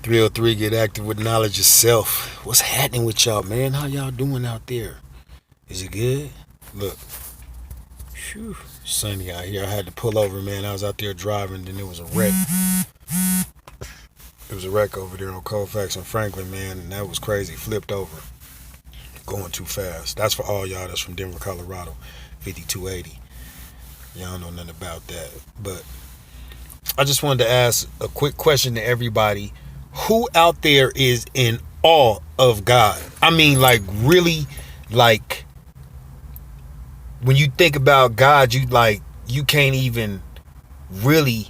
303, get active with knowledge of self. What's happening with y'all, man? How y'all doing out there? Is it good? Look, phew, sunny out here. I had to pull over, man. I was out there driving, then there was a wreck. There was a wreck over there on Colfax and Franklin, man, and that was crazy. Flipped over, going too fast. That's for all y'all that's from Denver, Colorado, 5280. Y'all don't know nothing about that. But I just wanted to ask a quick question to everybody. Who out there is in awe of God? I mean, like, really, like, when you think about God, you can't even really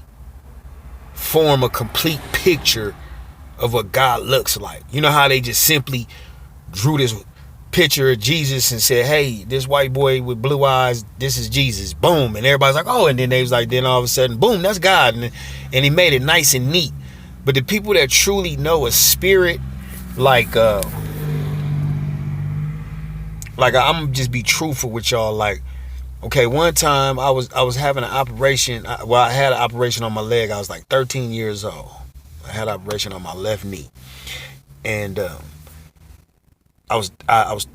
form a complete picture of what God looks like. You know how they just simply drew this picture of Jesus and said, hey, this white boy with blue eyes, this is Jesus. Boom. And everybody's like, oh, and then they was like, then all of a sudden, boom, that's God. And he made it nice and neat. But the people that truly know a spirit, like I'm just be truthful with y'all. Like, okay, one time I was having an operation. I had an operation on my leg. I was like 13 years old. I had an operation on my left knee, and I was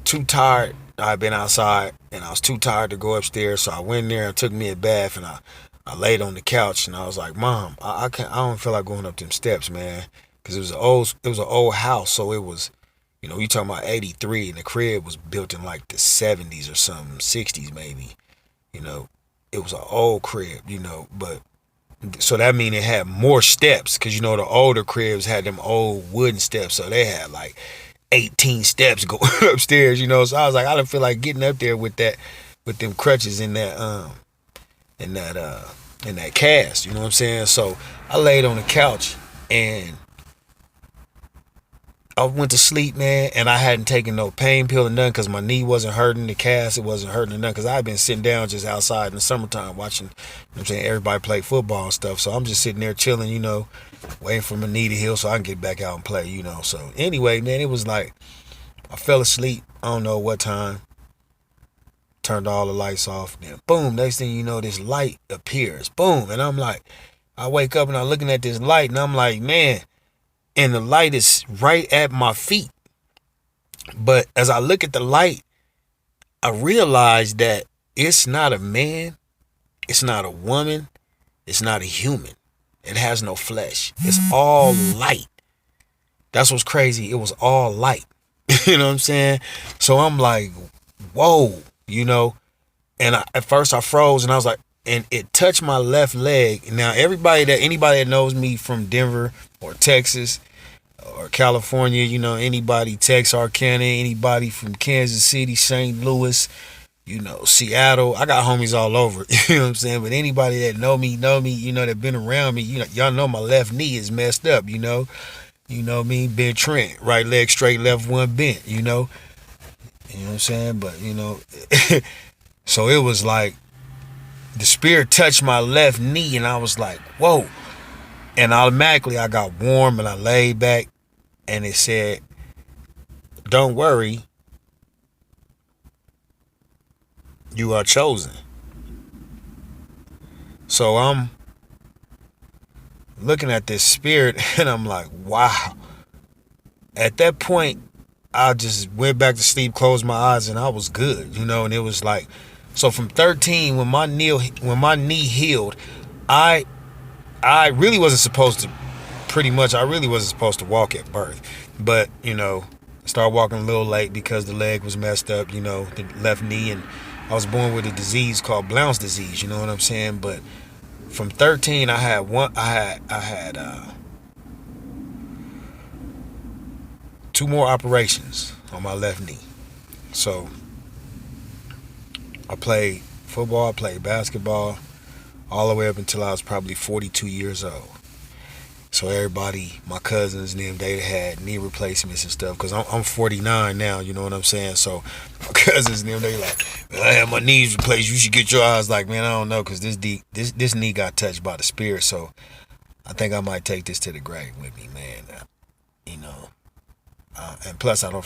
too tired. I'd been outside, and I was too tired to go upstairs. So I went in there and took me a bath, and I laid on the couch, and I was like, Mom, I can't. I don't feel like going up them steps, man, because it was an old house, so it was. You know, you talking about 83, and the crib was built in like the 70s or something, 60s maybe. You know, it was an old crib, you know, but so that mean it had more steps, because you know the older cribs had them old wooden steps, so they had like 18 steps going upstairs, you know. So I was like, I don't feel like getting up there with them crutches in that cast, you know what I'm saying? So I laid on the couch and I went to sleep, man, and I hadn't taken no pain pill or nothing because my knee wasn't hurting, the cast, it wasn't hurting or nothing, because I had been sitting down just outside in the summertime watching, you know what I'm saying, everybody play football and stuff. So I'm just sitting there chilling, you know, waiting for my knee to heal so I can get back out and play, you know. So anyway, man, it was like I fell asleep, I don't know what time, turned all the lights off, then boom, next thing you know, this light appears, boom, and I'm like, I wake up and I'm looking at this light and I'm like, man, and the light is right at my feet. But as I look at the light, I realize that it's not a man, it's not a woman, it's not a human. It has no flesh. It's all light. That's what's crazy. It was all light. You know what I'm saying? So I'm like, whoa, you know. And at first I froze and I was like, and it touched my left leg. Now anybody that knows me from Denver or Texas or California, you know, anybody, Texarkana, anybody from Kansas City, St. Louis, you know, Seattle, I got homies all over, you know what I'm saying? But anybody that know me, you know, that been around me, you know, y'all know my left knee is messed up, you know me, Ben Trent, right leg straight, left one bent, you know what I'm saying? But, you know, so it was like, the spirit touched my left knee and I was like, whoa. And automatically I got warm and I laid back and it said, don't worry, you are chosen. So I'm looking at this spirit and I'm like, wow. At that point, I just went back to sleep, closed my eyes, and I was good, you know. And it was like, so from 13, when my knee healed, I really wasn't supposed to. Pretty much, I really wasn't supposed to walk at birth, but you know, started walking a little late because the leg was messed up, you know, the left knee, and I was born with a disease called Blount's disease, you know what I'm saying? But from 13, I had two more operations on my left knee. So I played football, I played basketball, all the way up until I was probably 42 years old. So everybody, my cousins and them, they had knee replacements and stuff. Because I'm 49 now, you know what I'm saying? So my cousins and them, they like, man, I have my knees replaced. You should get your eyes. Like, man, I don't know, because this knee got touched by the spirit. So I think I might take this to the grave with me, man. You know. And plus, I don't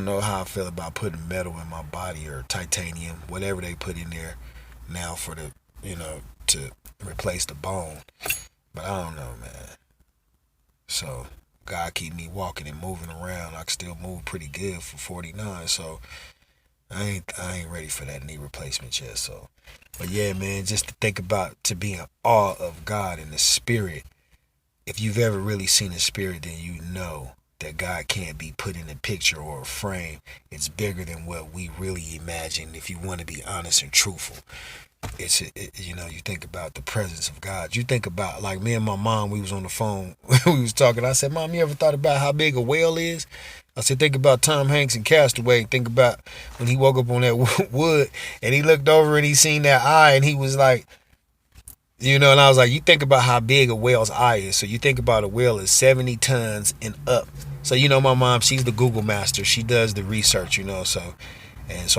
know how I feel about putting metal in my body or titanium, whatever they put in there now for the, you know, to replace the bone. But I don't know, man. So God keep me walking and moving around. I can still move pretty good for 49. So I ain't ready for that knee replacement yet. So, but yeah, man, just to think about to be in awe of God and the Spirit. If you've ever really seen a spirit, then you know that God can't be put in a picture or a frame. It's bigger than what we really imagine. If you want to be honest and truthful, you think about the presence of God. You think about, like, me and my mom, we was on the phone, we was talking. I said, Mom, you ever thought about how big a whale is? I said, think about Tom Hanks and Castaway. Think about when he woke up on that wood and he looked over and he seen that eye and he was like, and I was like, you think about how big a whale's eye is. So you think about a whale is 70 tons and up. So, my mom, she's the Google master. She does the research, so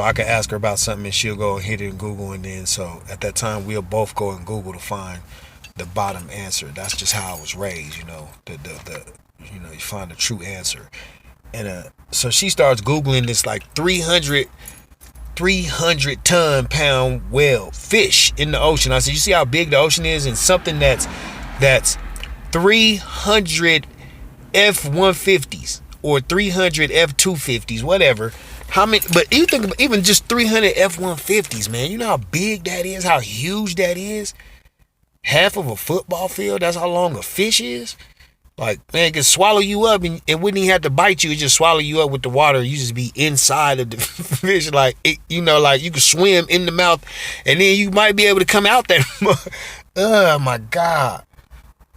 I can ask her about something and she'll go and hit it in Google. And then so at that time, we'll both go in Google to find the bottom answer. That's just how I was raised, you find the true answer. And so she starts Googling this like 300-ton-pound whale fish in the ocean. I said, you see how big the ocean is? And something that's 300 F-150s or 300 F-250s, whatever. How many? But you think about even just 300 F-150s, man. You know how big that is? How huge that is? Half of a football field. That's how long a fish is. Like, man, it can swallow you up and it wouldn't even have to bite you. It just swallow you up with the water. You just be inside of the fish. Like, like you can swim in the mouth and then you might be able to come out there. Oh, my God.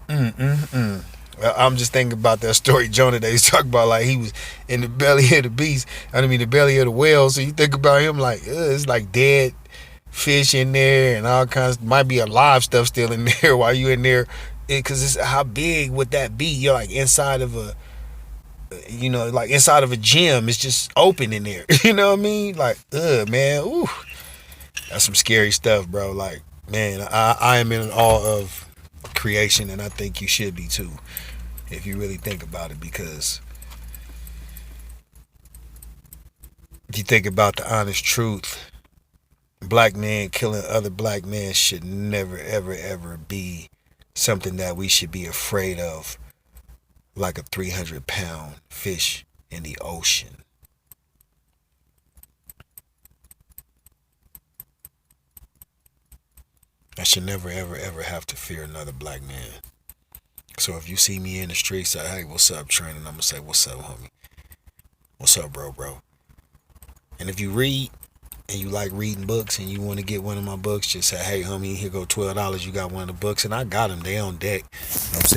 I'm just thinking about that story Jonah that he's talking about. Like, he was in the belly of the beast. The belly of the whale. So you think about him like, it's like dead fish in there and all kinds. Might be alive stuff still in there while you in there. Because it's how big would that be? You're like inside of inside of a gym. It's just open in there. You know what I mean? Like, man, ooh, that's some scary stuff, bro. Like, man, I am in awe of creation, and I think you should be too, if you really think about it. Because if you think about the honest truth, black men killing other black men should never, ever, ever be something that we should be afraid of, like a 300-pound fish in the ocean. I should never, ever, ever have to fear another black man. So if you see me in the street, say, hey, what's up, Trent? And I'm going to say, what's up, homie? What's up, bro? And if you read and you like reading books and you want to get one of my books, just say, hey, homie, here go $12. You got one of the books. And I got them. They on deck. You know what I'm saying?